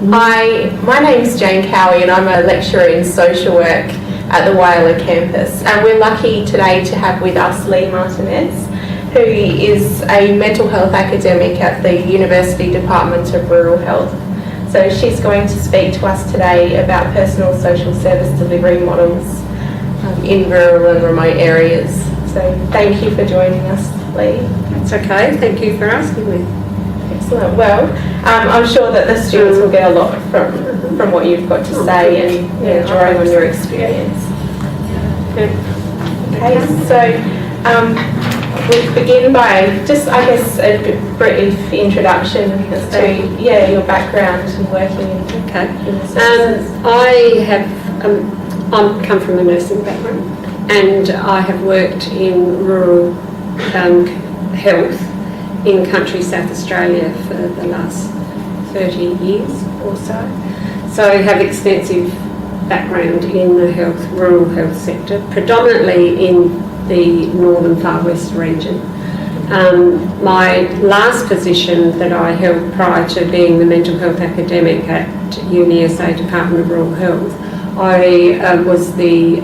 My name's Jane Cowie and I'm a lecturer in social work at the Whyalla campus, and we're lucky today to have with us Lee Martinez, who is a mental health academic at the University Department of Rural Health. So she's going to speak to us today about personal social service delivery models in rural and remote areas. So thank you for joining us, Lee. That's okay, thank you for asking me. Excellent. Well, I'm sure that the students will get a lot from what you've got to say and drawing on your experience. Okay, so we'll begin by just, I guess, a brief introduction as to your background and working in the services. I come from a nursing background, and I have worked in rural health in country South Australia for the last 30 years or so. So I have extensive background in the rural health sector, predominantly in the northern far west region. My last position that I held prior to being the mental health academic at UniSA Department of Rural Health, I was the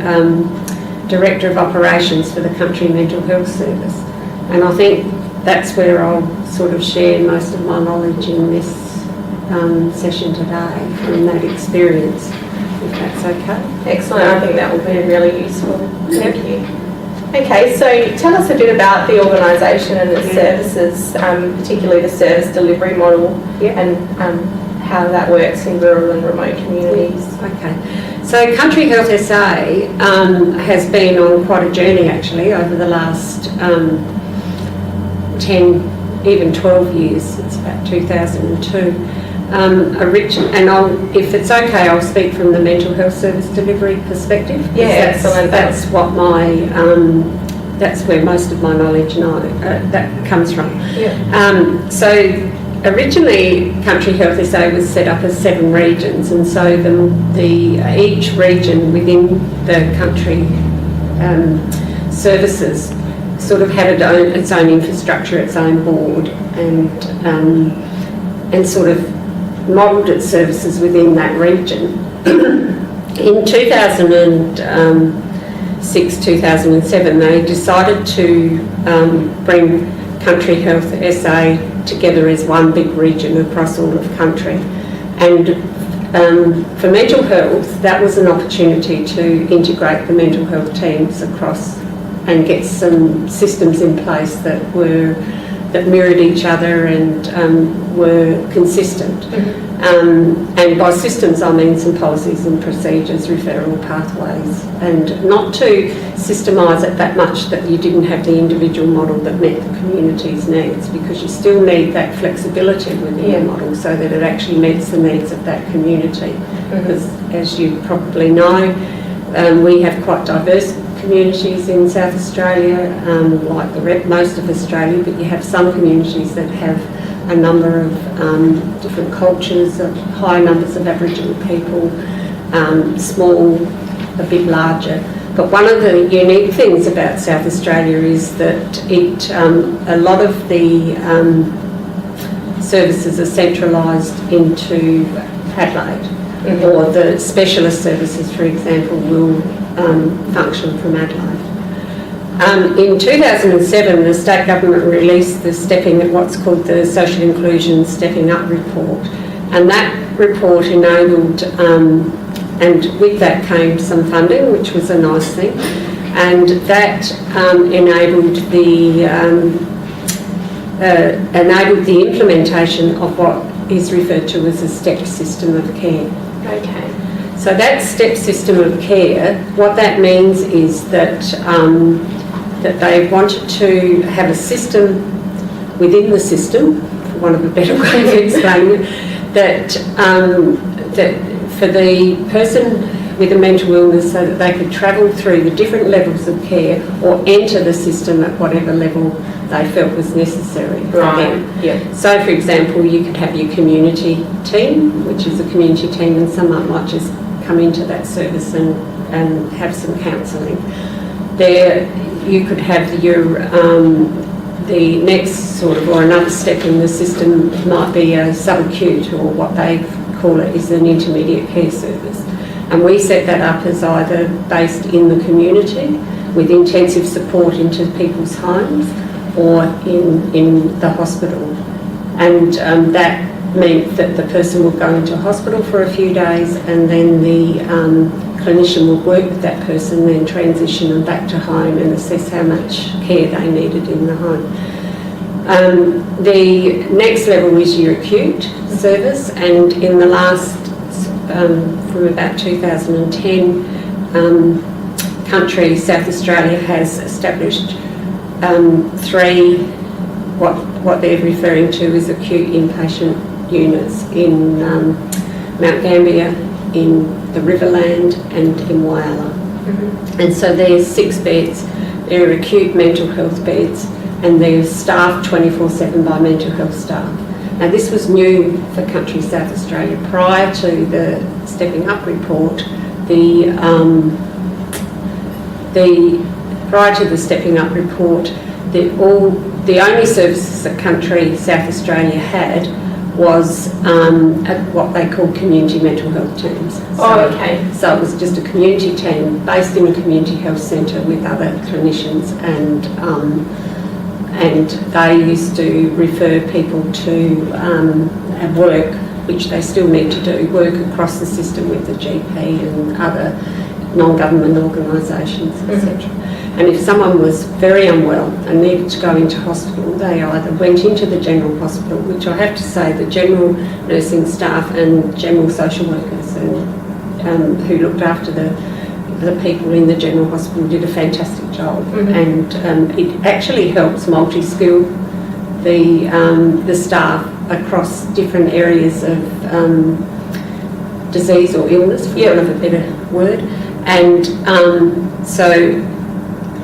Director of Operations for the Country Mental Health Service, and I think that's where I'll sort of share most of my knowledge in this session today from that experience, if that's okay. Excellent, I think that will be really useful. Thank you. Okay, so tell us a bit about the organisation and the services, particularly the service delivery model and how that works in rural and remote communities. Okay, so Country Health SA has been on quite a journey actually over the last 10, even 12 years, since about 2002. If it's okay, I'll speak from the mental health service delivery perspective. Yeah, excellent. That's what that's where most of my knowledge that comes from. Yeah. So originally, Country Health SA was set up as 7 regions, and so each region within the country services sort of had its own infrastructure, its own board, and sort of modelled its services within that region. In 2006, 2007, they decided to bring Country Health SA together as one big region across all of country. And for mental health, that was an opportunity to integrate the mental health teams across and get some systems in place that mirrored each other and were consistent. And by systems I mean some policies and procedures, referral pathways, and not to systemise it that much that you didn't have the individual model that met the community's needs, because you still need that flexibility within the model so that it actually meets the needs of that community. Because as you probably know, we have quite diverse communities in South Australia, like most of Australia, but you have some communities that have a number of different cultures, high numbers of Aboriginal people, small, a bit larger. But one of the unique things about South Australia is that a lot of the services are centralised into Adelaide, or the specialist services, for example, will function from Adelaide. In 2007, the state government released what's called the Social Inclusion Stepping Up report, and that report enabled, and with that came some funding, which was a nice thing, and that enabled the implementation of what is referred to as a step system of care. Okay. So that step system of care, what that means is that they wanted to have a system within the system, for want of a better way of explaining it, that for the person with a mental illness, so that they could travel through the different levels of care or enter the system at whatever level they felt was necessary for them. Yeah. So, for example, you could have your community team, which is a community team, and someone might just come into that service and have some counselling. There, you could have the next sort of, or another step in the system might be a subacute, or what they call it, is an intermediate care service. And we set that up as either based in the community with intensive support into people's homes or in the hospital. And that meant that the person would go into hospital for a few days, and then the clinician would work with that person, then transition them back to home and assess how much care they needed in the home. The next level is your acute service, and in the last, from about 2010, country, South Australia has established 3, what they're referring to as acute inpatient units in Mount Gambier, in the Riverland and in Whyalla. And so there's 6 beds. They're acute mental health beds, and they're staffed 24/7 by mental health staff. Now this was new for country South Australia. Prior to the Stepping Up report, prior to the Stepping Up report, the only services that country South Australia had was what they called community mental health teams. So it was just a community team based in a community health centre with other clinicians, and they used to refer people to work, which they still need to do, work across the system with the GP and other non-government organisations, etc. And if someone was very unwell and needed to go into hospital, they either went into the general hospital, which I have to say the general nursing staff and general social workers who looked after the people in the general hospital did a fantastic job. And it actually helps multi-skill the staff across different areas of disease or illness, for want of a better word. And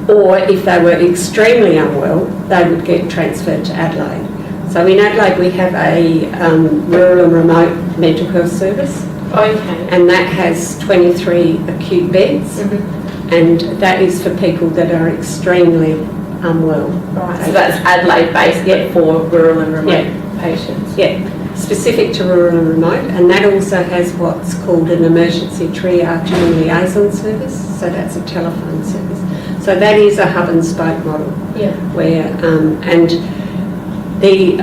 or if they were extremely unwell, they would get transferred to Adelaide. So in Adelaide we have a rural and remote mental health service. And that has 23 acute beds, and that is for people that are extremely unwell. Right, so that's Adelaide based for rural and remote patients. Specific to rural and remote, and that also has what's called an emergency triage and liaison service, so that's a telephone service. So that is a hub and spoke model, where and the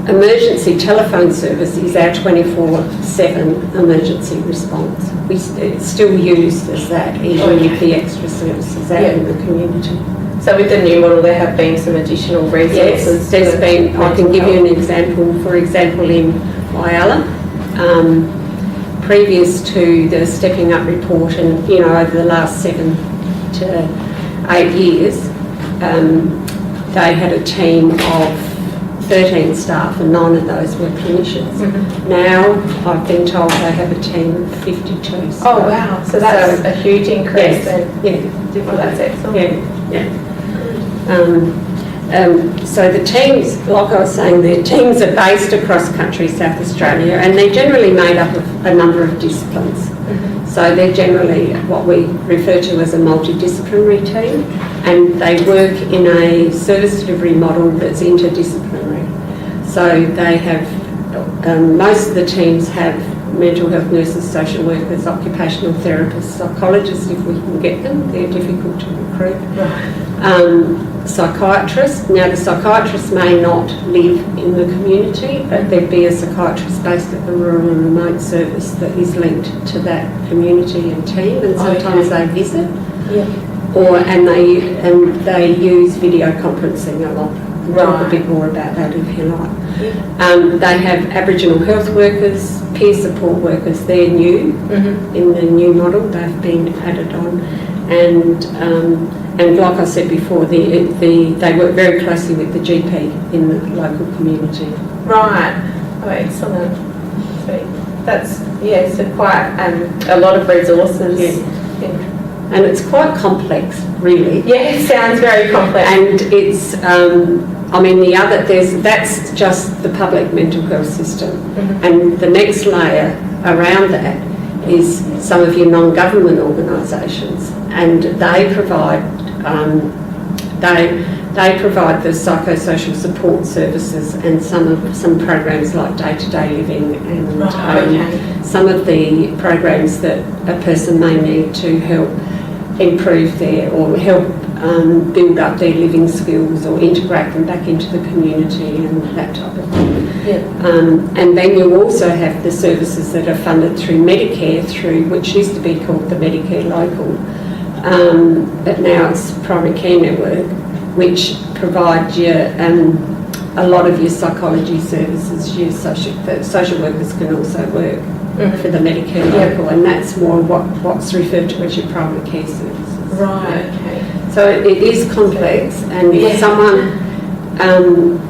emergency telephone service is our 24/7 emergency response. It's still used as that, even with the extra services out in the community. So with the new model, there have been some additional resources. Yes, there's been. I can give you an example. For example, in Whyalla, previous to the Stepping Up report, and over the last 7 to 8 years, they had a team of 13 staff, and 9 of those were clinicians. Now I've been told they have a team of 52 staff. Oh wow! So that's a huge increase. That's excellent. So the teams, like I was saying, the teams are based across country South Australia, and they're generally made up of a number of disciplines. So they're generally what we refer to as a multidisciplinary team, and they work in a service delivery model that's interdisciplinary. So they have, most of the teams have mental health nurses, social workers, occupational therapists, psychologists if we can get them. They're difficult to recruit. Psychiatrists. Now the psychiatrists may not live in the community, but there'd be a psychiatrist based at the rural and remote service that is linked to that community and team, and sometimes they visit. And they use video conferencing a lot. We'll talk a bit more about that if you like. They have Aboriginal health workers, peer support workers. They're new in the new model. They've been added on, and like I said before, they work very closely with the GP in the local community. Right. Oh, excellent. So that's so quite a lot of resources. And it's quite complex, really. Yeah, it sounds very complex. And it's, that's just the public mental health system. And the next layer around that is some of your non-government organisations, and they provide, they they provide the psychosocial support services and some programs like day-to-day living and some of the programs that a person may need to help improve their or help build up their living skills or integrate them back into the community and that type of thing. Yeah. And then you also have the services that are funded through Medicare, which used to be called the Medicare Local, but now it's Primary Care Network, which provides you a lot of your psychology services. The social workers can also work for the Medicare Local, and that's more what's referred to as your primary care services. Right. Okay. So it is complex, and if someone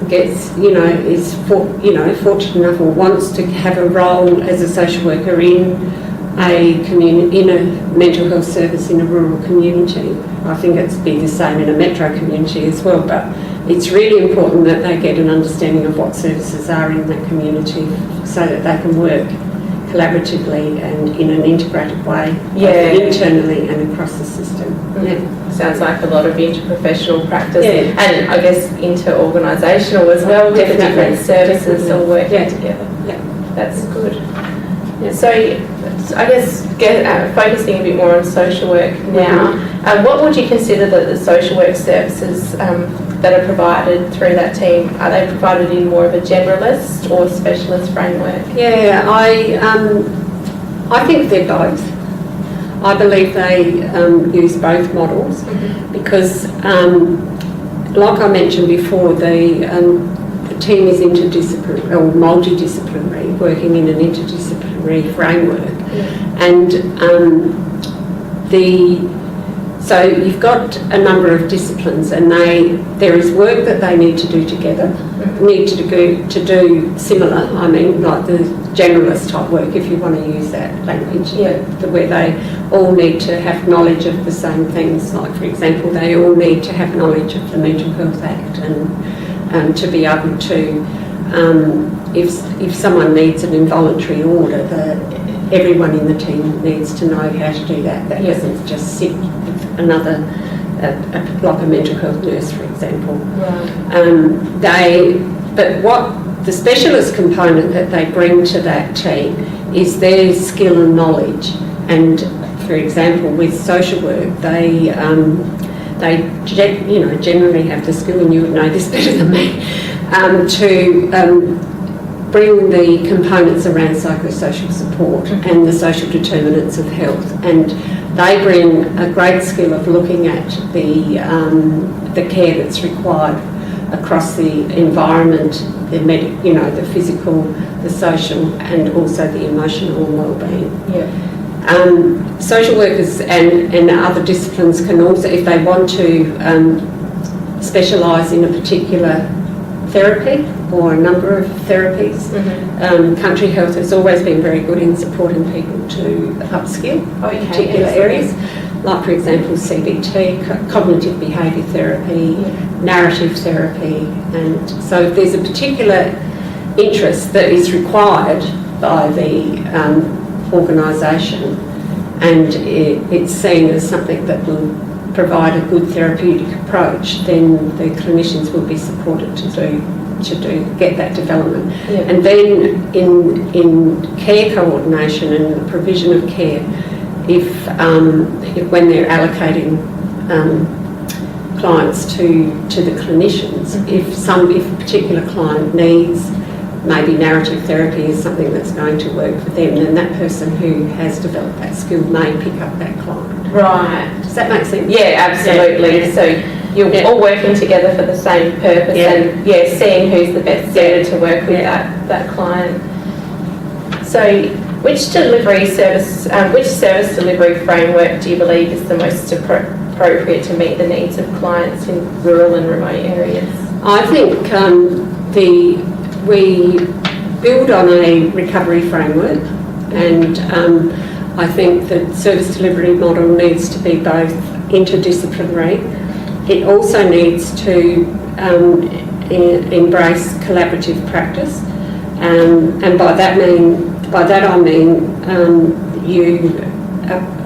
gets, is fortunate enough or wants to have a role as a social worker in a mental health service in a rural community, I think it's be the same in a metro community as well. But it's really important that they get an understanding of what services are in that community, so that they can work collaboratively and in an integrated way, internally and across the system. Sounds like a lot of interprofessional practice, and I guess inter-organisational as well, with the different services all working together. That's good. So I guess focusing a bit more on social work now, what would you consider that the social work services that are provided through that team, are they provided in more of a generalist or specialist framework? Yeah, I think they're both. I believe they use both models because, like I mentioned before, the team is interdisciplinary or multidisciplinary, working in an interdisciplinary framework, and so you've got a number of disciplines, and there is work that they need to do together, need to do similar, like the generalist type work, if you want to use that language, where they all need to have knowledge of the same things. Like, for example, they all need to have knowledge of the Mental Health Act and to be able to, if someone needs an involuntary order, everyone in the team needs to know how to do that. That doesn't just sit with another, like a mental health nurse, for example. But what the specialist component that they bring to that team is their skill and knowledge. And for example, with social work, they generally have the skill, and you would know this better than me, to bring the components around psychosocial support and the social determinants of health, and they bring a great skill of looking at the care that's required across the environment, the physical, the social, and also the emotional well-being. Social workers and other disciplines can also, if they want to specialise in a particular therapy or a number of therapies. Country Health has always been very good in supporting people to upskill in particular areas, like for example CBT, cognitive behaviour therapy, narrative therapy, and so if there's a particular interest that is required by the organisation and it's seen as something that will provide a good therapeutic approach, then the clinicians will be supported to get that development. And then in care coordination and the provision of care, if when they're allocating clients to the clinicians, if a particular client needs maybe narrative therapy is something that's going to work for them, then that person who has developed that skill may pick up that client. Right. Does that make sense? Yeah, absolutely. So you're all working together for the same purpose and seeing who's the best suited to work with that client. So which service delivery framework do you believe is the most appropriate to meet the needs of clients in rural and remote areas? I think we build on a recovery framework, and I think the service delivery model needs to be both interdisciplinary. It also needs to embrace collaborative practice, and by that I mean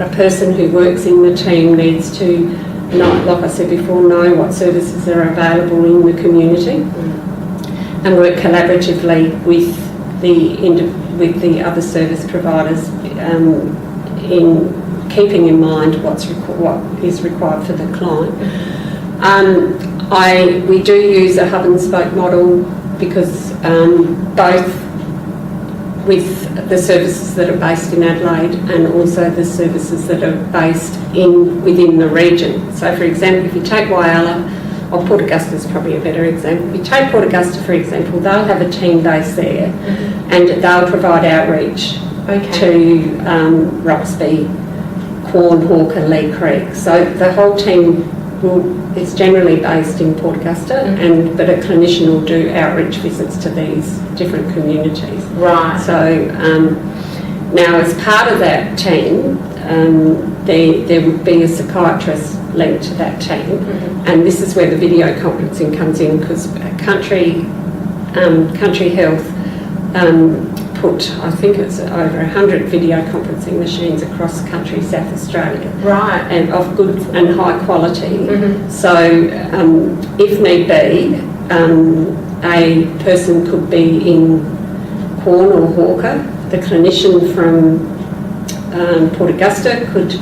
a person who works in the team needs to like I said before, know what services are available in the community, and work collaboratively with the other service providers in keeping in mind what is required for the client. We do use a hub and spoke model because both with the services that are based in Adelaide and also the services that are based within the region. So for example, if you take Whyalla, or Port Augusta is probably a better example. If you take Port Augusta, for example, they'll have a team based there, and they'll provide outreach to Roxby, Quorn, Hawker, Lee Creek. So the whole team is generally based in Port Augusta, but a clinician will do outreach visits to these different communities. Right. So now, as part of that team, there would be a psychiatrist linked to that team, and this is where the video conferencing comes in, because Country Health put, I think it's over 100 video conferencing machines across the country, South Australia, right, and of good and high quality. So if need be, a person could be in Quorn or Hawker. The clinician from Port Augusta could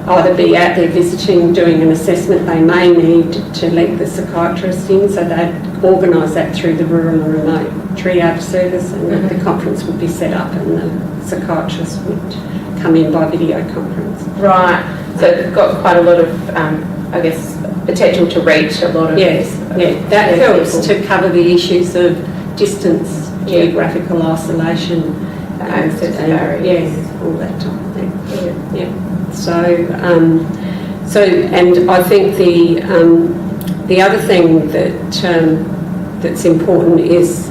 either be out there visiting, doing an assessment. They may need to link the psychiatrist in, so they'd organise that through the rural and remote triage service, and the conference would be set up and the psychiatrist would come in by video conference. Right, so they've got quite a lot of, I guess, potential to reach a lot of... Yes, that helps to cover the issues of distance, geographical isolation, access barriers, all that type of thing. Yeah. So, and I think the other thing that's important is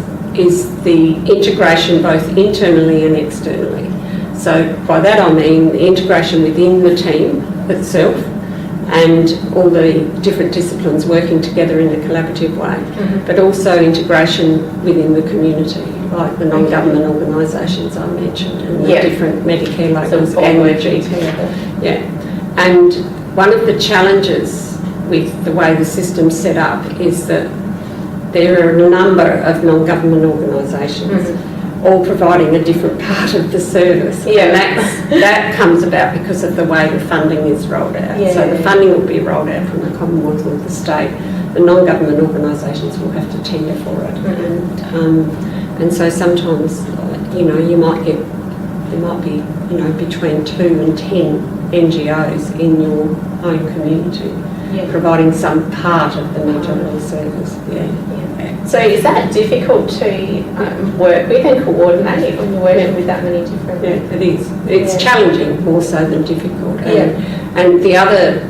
the integration both internally and externally. So by that I mean the integration within the team itself and all the different disciplines working together in a collaborative way, but also integration within the community, like the non-government organisations I mentioned, and the different Medicare locals and the GP. And one of the challenges with the way the system's set up is that there are a number of non-government organisations all providing a different part of the service. And that comes about because of the way the funding is rolled out. So the funding will be rolled out from the Commonwealth or the state. The non-government organisations will have to tender for it. And so sometimes, there might be, between 2 and 10 NGOs in your own community providing some part of the mental health service. So is that difficult to work with and coordinate when you're working with that many different... Yeah, it is. It's challenging more so than difficult. And the other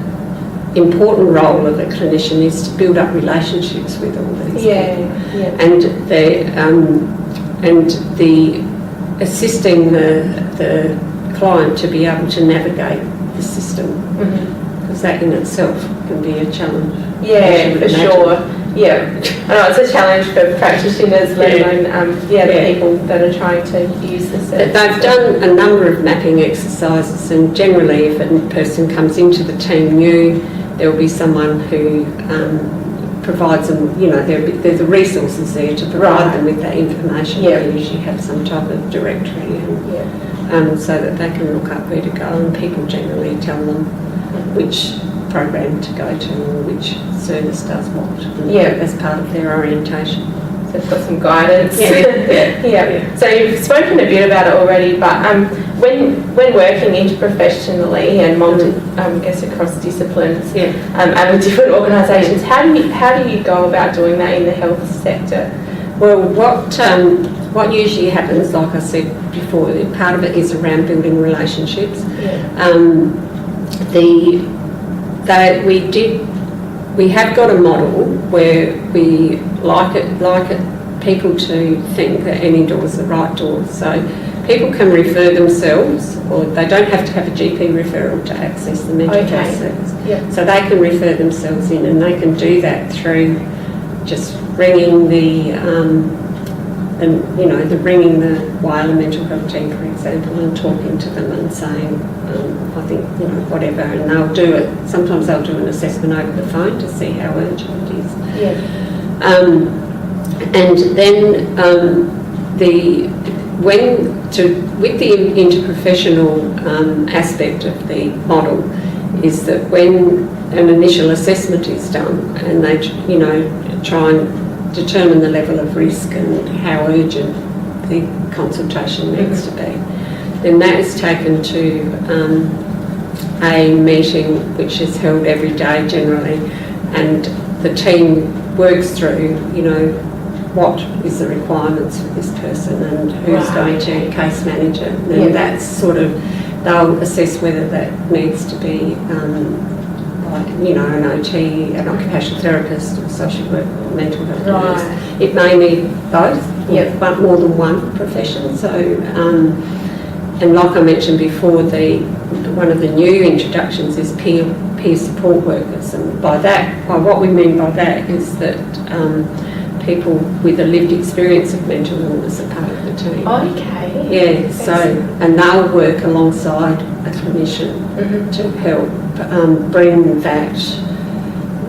important role of a clinician is to build up relationships with all these people. And the assisting the client to be able to navigate the system, because that in itself can be a challenge. For sure. I know it's a challenge for practitioners, let alone the people that are trying to use the service. They've done a number of mapping exercises, and generally if a person comes into the team new, there will be someone who provides them, there's the resources there to provide them with that information. They usually have some type of directory, and so that they can look up where to go, and people generally tell them which program to go to or which service does what as part of their orientation. So they've got some guidance. So you've spoken a bit about it already, but when working interprofessionally and across disciplines and with different organisations, how do you go about doing that in the health sector? Well, what usually happens, like I said before, part of it is around building relationships. We have got a model where we like people to think that any door is the right door. So people can refer themselves, or they don't have to have a GP referral to access the mental health service. So they can refer themselves in, and they can do that through just ringing the and, you know, the ringing the Whaler mental health team, for example, and talking to them and saying, I think, you know, whatever, and they'll do it. Sometimes they'll do an assessment over the phone to see how urgent it is. Yeah. And then with the interprofessional aspect of the model is that when an initial assessment is done and they, you know, try and determine the level of risk and how urgent the consultation needs to be, then that is taken to a meeting which is held every day generally, and the team works through, you know, what is the requirements for this person and who's going to case manage it. And that's sort of, they'll assess whether that needs to be, like, you know, an OT, an occupational therapist, or social worker, or mental health nurse. It may need both, but more than one profession. So, and like I mentioned before, one of the new introductions is peer support workers, and by what we mean by that is that people with a lived experience of mental illness are part of the team. Okay. Yeah, so, and they'll work alongside a clinician to help bring that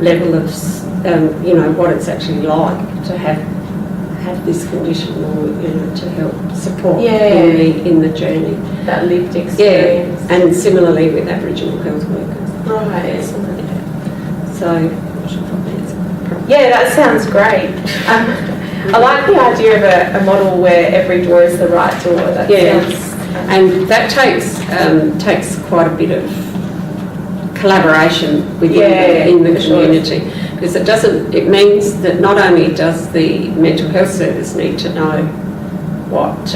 level of, you know, what it's actually like to have this condition, or, you know, to help support in the journey. That lived experience. Yeah, and similarly with Aboriginal health workers. Right, excellent. So, yeah, that sounds great. I like the idea of a model where every door is the right door. That sounds, and that takes quite a bit of collaboration within the community, because it means that not only does the mental health service need to know what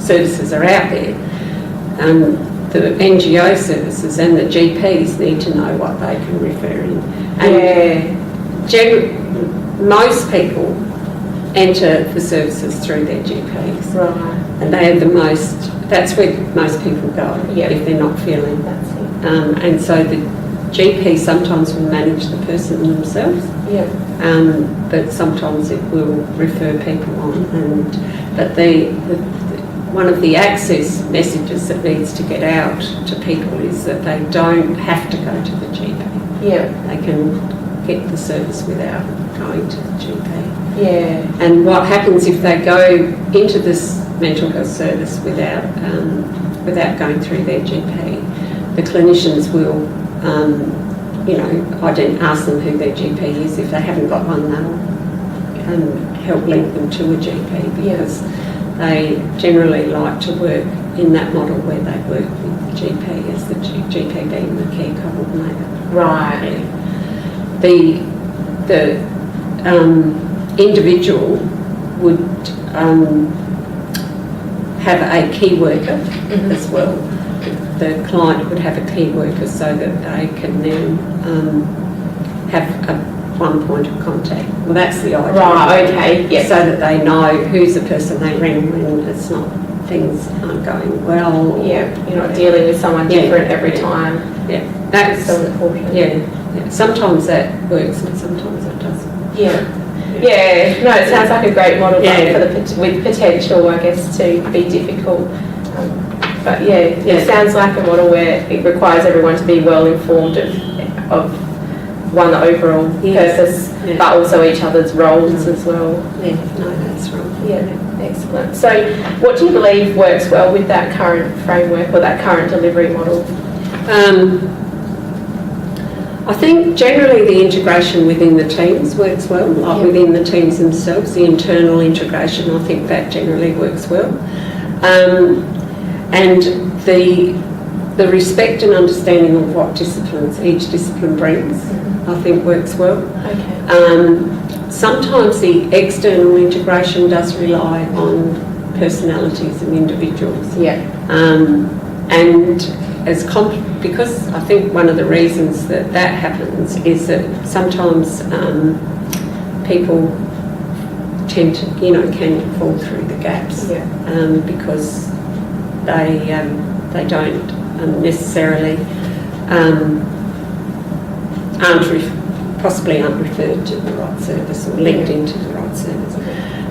services are out there, the NGO services and the GPs need to know what they can refer in. And most people enter the services through their GPs. Right. And they are that's where most people go if they're not feeling. That's it. And so the GP sometimes will manage the person themselves. But sometimes it will refer people on. But one of the access messages that needs to get out to people is that they don't have to go to the GP. They can get the service without going to the GP. And what happens if they go into this mental health service without going through their GP? The clinicians will, you know, ask them who their GP is. If they haven't got one, they'll help link them to a GP, because they generally like to work in that model where they work with the GP, as the GP being the care coordinator. Right. The individual would have a key worker as well. The client would have a key worker so that they can then have one point of contact. Well, that's the idea. Right, okay, So that they know who's the person they ring when it's not, things aren't going well. You're not dealing with someone different every time. That's so important. Sometimes that works and sometimes it doesn't. No, it sounds like a great model with potential, I guess, to be difficult. But it sounds like a model where it requires everyone to be well informed of one overall purpose, but also each other's roles as well. That's right. Excellent. So what do you believe works well with that current framework or that current delivery model? I think generally the integration within the teams works well, like within the teams themselves, the internal integration, I think that generally works well. And the respect and understanding of what disciplines each discipline brings, I think works well. Sometimes the external integration does rely on personalities and individuals. And because I think one of the reasons that happens is that sometimes people tend to, can fall through the gaps because they don't necessarily aren't possibly aren't referred to the right service or linked into the right service.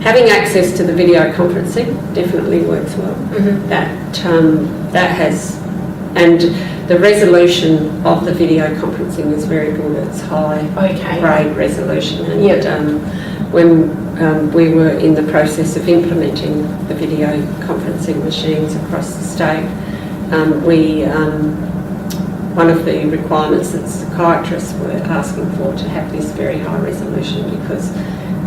Having access to the video conferencing definitely works well. That has, and the resolution of the video conferencing is very good. It's high grade resolution. And when we were in the process of implementing the video conferencing machines across the state, one of the requirements that psychiatrists were asking for to have this very high resolution, because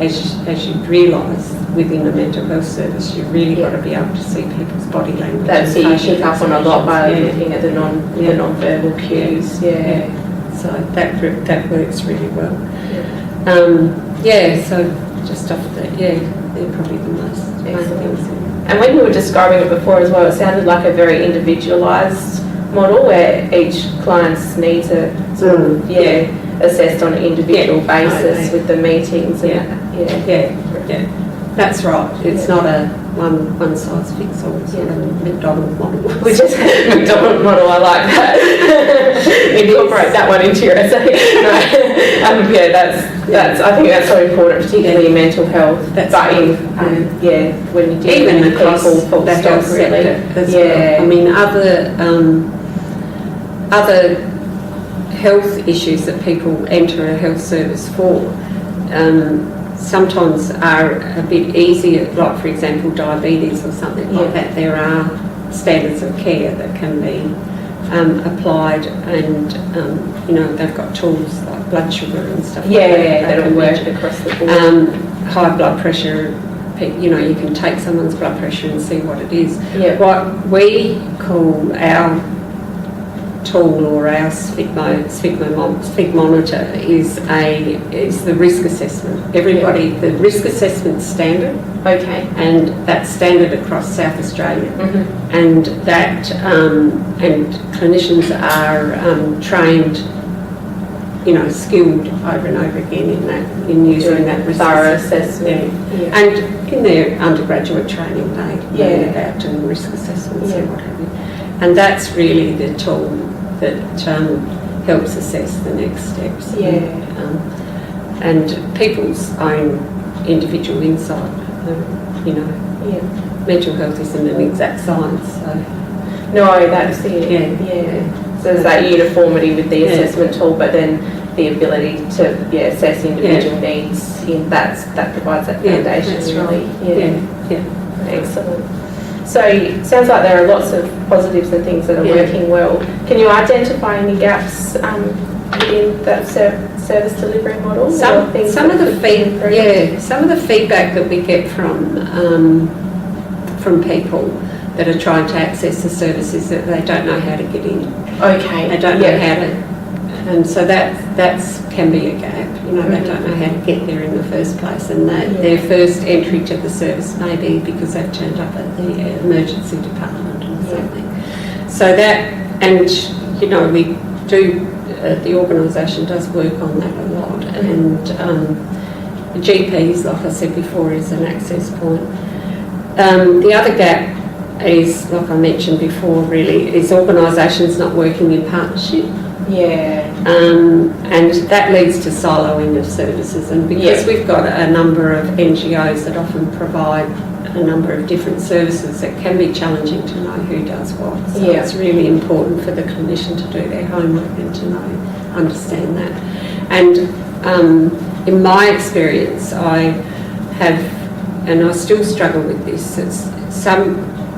as you realise within a mental health service, you've really got to be able to see people's body language. That's it, you pick up on a lot by looking at the non-verbal cues. So that works really well. So just off that, they're probably the most main things. And when you were describing it before as well, it sounded like a very individualised model where each client's needs are sort of assessed on an individual basis with the meetings. That's right. It's not a one size fits all. It's not a McDonald model. Which is a McDonald model. I like that. Incorporate that one into your essay. That's. I think that's so important, particularly in mental health. That's when you deal even with across people, full the stop, health really. sector as well. I mean, other health issues that people enter a health service for sometimes are a bit easier, like for example diabetes or something like that. There are standards of care that can be applied, and they've got tools like blood sugar and stuff like that. That'll work across the board. High blood pressure, you can take someone's blood pressure and see what it is. What we call our tool or our SFIG monitor is the risk assessment. The risk assessment standard. And that's standard across South Australia. And that and clinicians are trained, skilled over and over again in using that risk thorough assessment. And in their undergraduate training they learn about doing risk assessments and what have you. And that's really the tool that helps assess the next steps. And people's own individual insight. Mental health isn't an exact science. So. No, that's it. So there's that uniformity with the assessment tool, but then the ability to assess individual needs. That provides that foundation. That's really. Right. Excellent. So it sounds like there are lots of positives and things that are working well. Can you identify any gaps within that service delivery model? Some of the feedback that we get from people that are trying to access the service is that they don't know how to get in. They don't know how to, and so that can be a gap. They don't know how to get there in the first place, and their first entry to the service may be because they've turned up at the emergency department or something. So that, and we do. The organisation does work on that a lot, and the GPs, like I said before, is an access point. The other gap is, like I mentioned before, really, is organisations not working in partnership. And that leads to siloing of services, and because we've got a number of NGOs that often provide a number of different services, it can be challenging to know who does what. So it's really important for the clinician to do their homework and to understand that. And in my experience, I have, and I still struggle with this,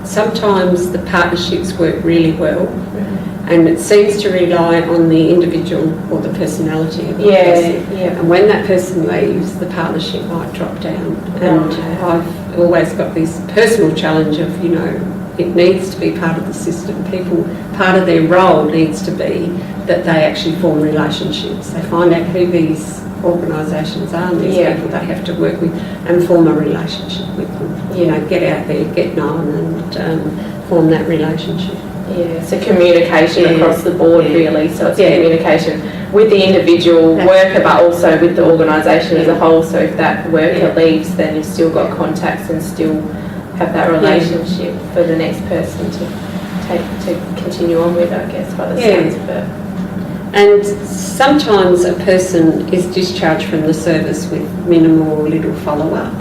sometimes the partnerships work really well, and it seems to rely on the individual or the personality of the person. And when that person leaves, the partnership might drop down. And I've always got this personal challenge of, it needs to be part of the system. Part of their role needs to be that they actually form relationships. They find out who these organisations are and these people they have to work with and form a relationship with them. Get out there, get known, and form that relationship. So communication across the board, really. So it's communication with the individual worker, but also with the organisation as a whole. So if that worker leaves, then you've still got contacts and still have that relationship for the next person to continue on with, I guess, by the sounds of it. And sometimes a person is discharged from the service with minimal or little follow-up.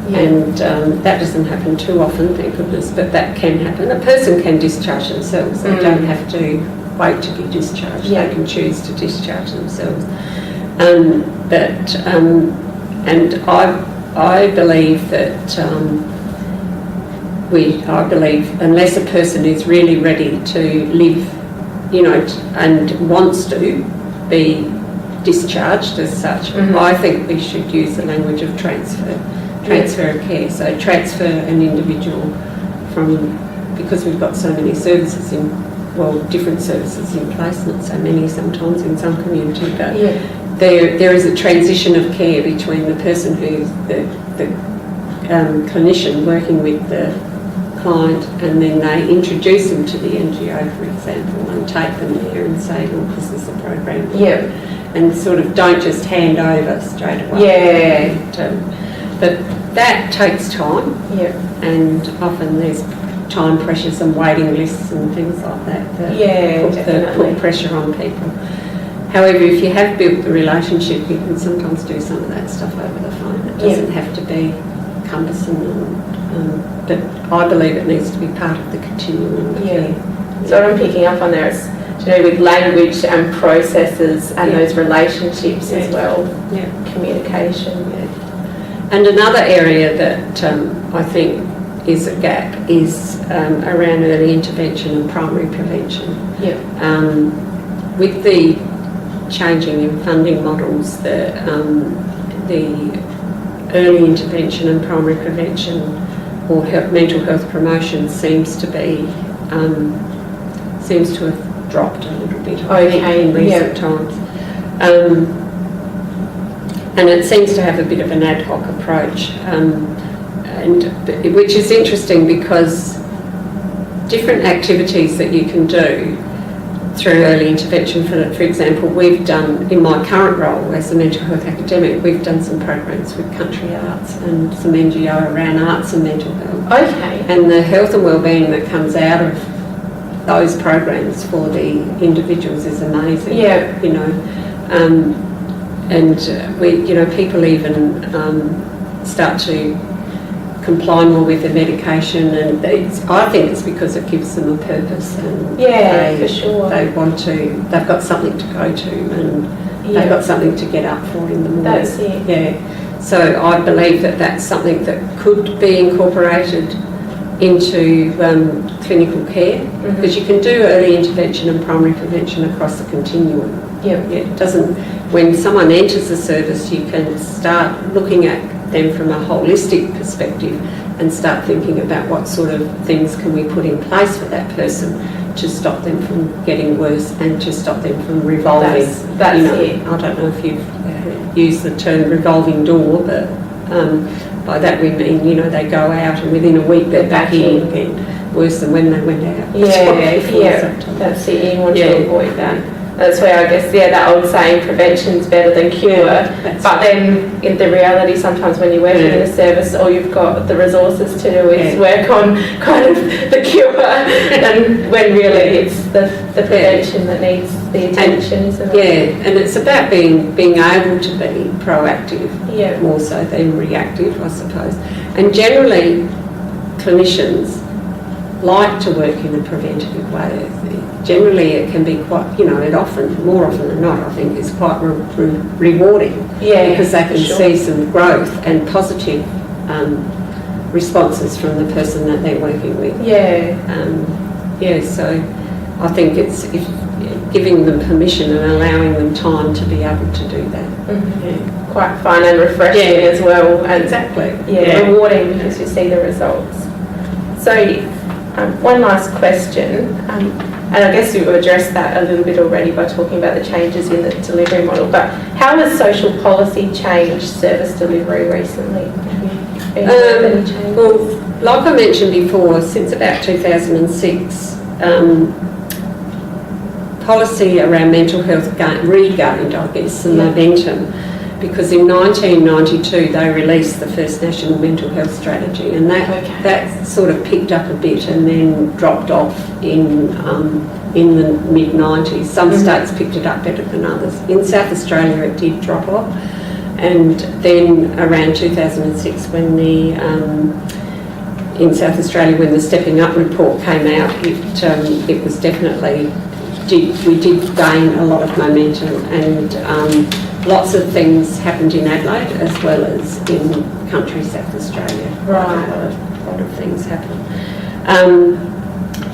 Yeah. And that doesn't happen too often, thank goodness, but that can happen. A person can discharge themselves. They don't have to wait to be discharged. Yeah. They can choose to discharge themselves. And I believe that I believe unless a person is really ready to live, and wants to be discharged as such, I think we should use the language of transfer of care. So transfer an individual from, because we've got so many services different services in place, not so many sometimes in some community, but there is a transition of care between the person who's the clinician working with the client, and then they introduce them to the NGO, for example, and take them there and say, look, this is the program. Yeah. And sort of don't just hand over straight away. Yeah. But that takes time. Yeah. And often there's time pressures and waiting lists and things like that put pressure on people. However, if you have built the relationship, you can sometimes do some of that stuff over the phone. It doesn't have to be cumbersome, but I believe it needs to be part of the continuum. So what I'm picking up on there is with language and processes and those relationships as well. Yeah. Communication. And another area that I think is a gap is around early intervention and primary prevention. Yeah. With the changing in funding models, the early intervention and primary prevention or mental health promotion seems to have dropped a little bit in recent times. And it seems to have a bit of an ad hoc approach, which is interesting because different activities that you can do through early intervention, for example, we've done, in my current role as a mental health academic, we've done some programs with Country Arts and some NGO around arts and mental health. Okay. And the health and wellbeing that comes out of those programs for the individuals is amazing. Yeah. People even start to comply more with their medication, and I think it's because it gives them a purpose, and for sure. They've got something to go to, and they've got something to get up for in the morning. That's it. Yeah. So I believe that that's something that could be incorporated into clinical care, because you can do early intervention and primary prevention across the continuum. It doesn't. When someone enters the service, you can start looking at them from a holistic perspective and start thinking about what sort of things can we put in place for that person to stop them from getting worse and to stop them from revolving. That's it. I don't know if you've used the term revolving door, but by that we mean, they go out and within a week they're back in again, worse than when they went out. That's it. You want to avoid that. That's where I guess, that old saying, prevention's better than cure. But then in the reality, sometimes when you're working in a service, all you've got the resources to do is work on kind of the cure, and when really it's the prevention that needs the attention, isn't it? And it's about being able to be proactive, more so than reactive, I suppose. And generally, clinicians like to work in a preventative way. Generally, it can be quite, more often than not, I think, is quite rewarding. Because they can see some growth and positive responses from the person that they're working with. So I think it's giving them permission and allowing them time to be able to do that. Quite fun and refreshing as well. And exactly. Rewarding because you see the results. So one last question. And I guess you've addressed that a little bit already by talking about the changes in the delivery model, but how has social policy changed service delivery recently? Any changes? Well, like I mentioned before, since about 2006, policy around mental health regained, I guess, some momentum, because in 1992 they released the first National Mental Health Strategy, and that sort of picked up a bit and then dropped off in the mid-90s. Some states picked it up better than others. In South Australia it did drop off, and then around 2006 when in South Australia when the Stepping Up report came out, it was definitely, we did gain a lot of momentum, and lots of things happened in Adelaide as well as in country South Australia. Right. A lot of things happened.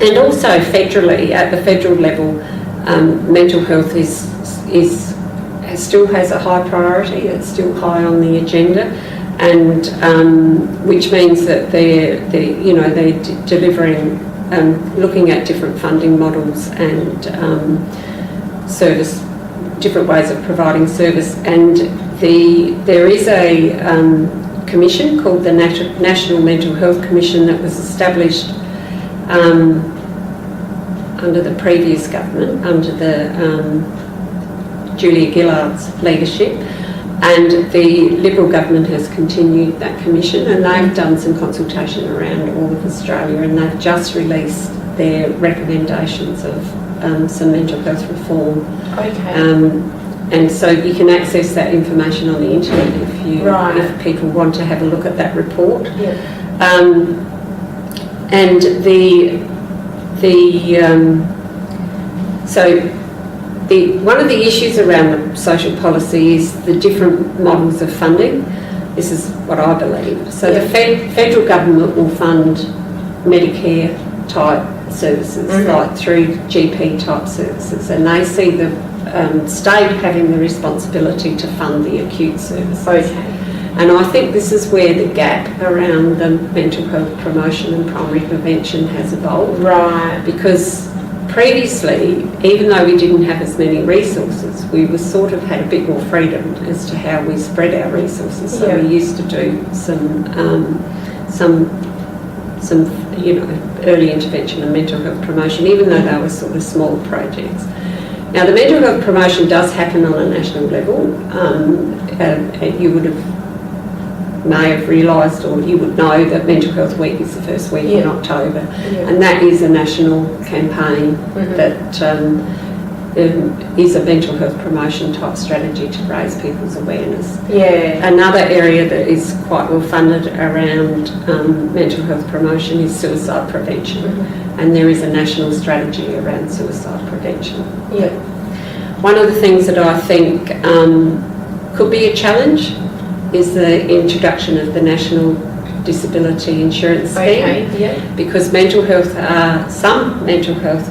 And also federally, at the federal level, mental health still has a high priority. It's still high on the agenda, and which means that they're delivering, looking at different funding models and different ways of providing service. And there is a commission called the National Mental Health Commission that was established under the previous government, under the Julia Gillard's leadership, and the Liberal government has continued that commission, and they've done some consultation around all of Australia, and they've just released their recommendations of some mental health reform. Okay. And so you can access that information on the internet if people want to have a look at that report. Yeah. And one of the issues around the social policy is the different models of funding. This is what I believe. So the federal government will fund Medicare type services, like through GP type services, and they see the state having the responsibility to fund the acute services. Okay. And I think this is where the gap around the mental health promotion and primary prevention has evolved. Right. Because previously, even though we didn't have as many resources, we were sort of had a bit more freedom as to how we spread our resources. So we used to do some early intervention and mental health promotion, even though they were sort of small projects. Now, the mental health promotion does happen on a national level. You may have realised, or you would know, that Mental Health Week is the first week in October, and that is a national campaign that is a mental health promotion type strategy to raise people's awareness. Yeah. Another area that is quite well funded around mental health promotion is suicide prevention, and there is a national strategy around suicide prevention. Yeah. One of the things that I think could be a challenge is the introduction of the National Disability Insurance Scheme, because some mental health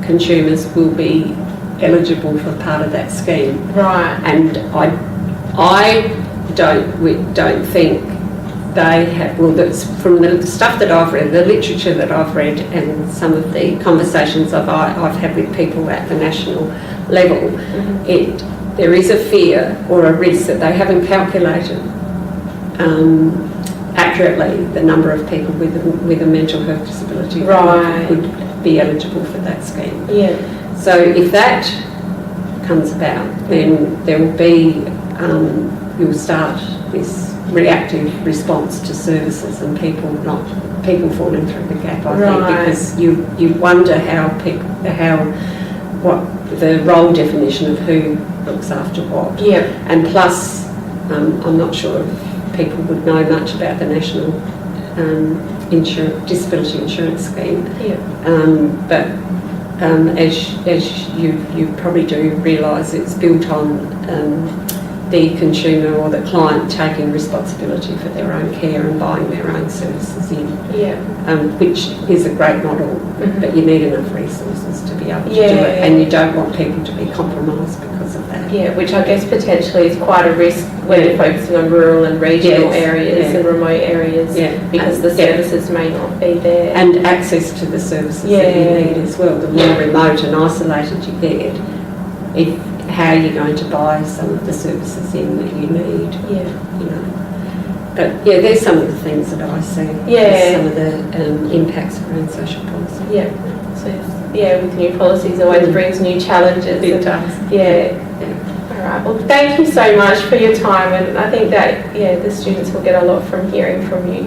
consumers will be eligible for part of that scheme. Right. And I don't think they have, from the stuff that I've read, the literature that I've read, and some of the conversations I've had with people at the national level, there is a fear or a risk that they haven't calculated accurately the number of people with a mental health disability who could be eligible for that scheme. Yeah. So if that comes about, then there will be, you'll start this reactive response to services and people falling through the gap, I think, because you wonder what the role definition of who looks after what. Yeah. And plus, I'm not sure if people would know much about the National Disability Insurance Scheme. Yeah. But as you probably do realise, it's built on the consumer or the client taking responsibility for their own care and buying their own services in, which is a great model, but you need enough resources to be able to do it, and you don't want people to be compromised because of that. Yeah, which I guess potentially is quite a risk when you're focusing on rural and regional areas and remote areas, because the services may not be there. And access to the services that you need as well. The more remote and isolated you get, how are you going to buy some of the services in that you need? Yeah. You know. But there's some of the things that I see. Yeah. Some of the impacts around social policy. Yeah. So with new policies always brings new challenges. It does. Yeah. All right, well, thank you so much for your time, and I think that, yeah, the students will get a lot from hearing from you.